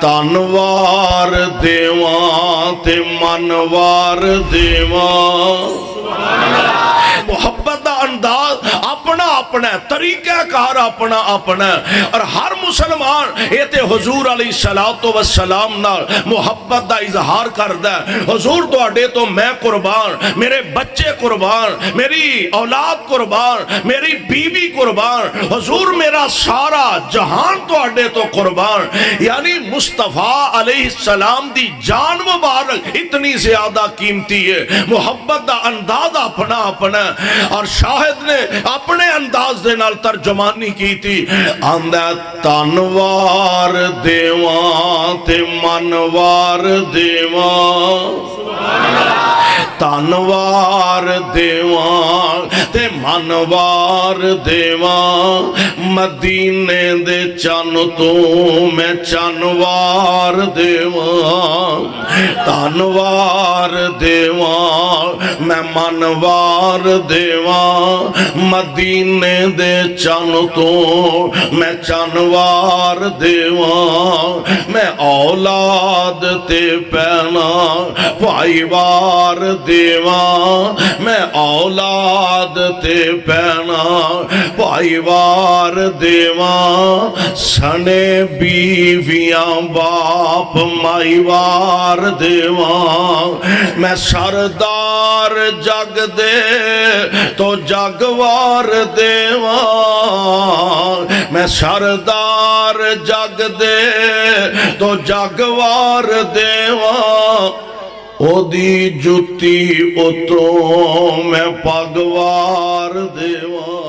तनवार देवा ते मनवार देवा। मोहब्बत का अंदाज अपना अपना, तरीकाकार अपना अपना। और हर मुसलमान ये ते हुजूर अलैहिस्सलातो वस्सलाम नाल मोहब्बत का इजहार करदा है। हुजूर तुहाडे तो मैं कुर्बान, मेरे बच्चे कुर्बान, मेरी औलाद कुर्बान, मेरी बीवी कुर्बान, हुजूर मेरा सारा जहान तुहाडे तो कुर्बान। यानी मुस्तफा अलैहिस्सलाम दी जान मुबारक इतनी ज्यादा कीमती है। मोहब्बत का अंदाज अपना अपना। और शाहिद ने अपने अंदाज दे नाल तर्जुमानी की थी। आंदा तनवार देवा ते मनवार देवा, तनवार देवा ते मनवार देवा। मदीने दे चन तो मैं चनवार देवा, तनवार देवा मैं मनवार देवा। मदीने दे चन तो मैं चनवार देवा। मैं औलाद ते पैना भाईवार देवा, मैं औलाद ते पैना भाईवार देवा। सने बीवियां बाप माईवार देवा। मैं सरदार जग दे तो जगवार देवा, मैं सरदार जग दे तो जगवार देवा। ओदी जुती उतों मैं पगवार देवा।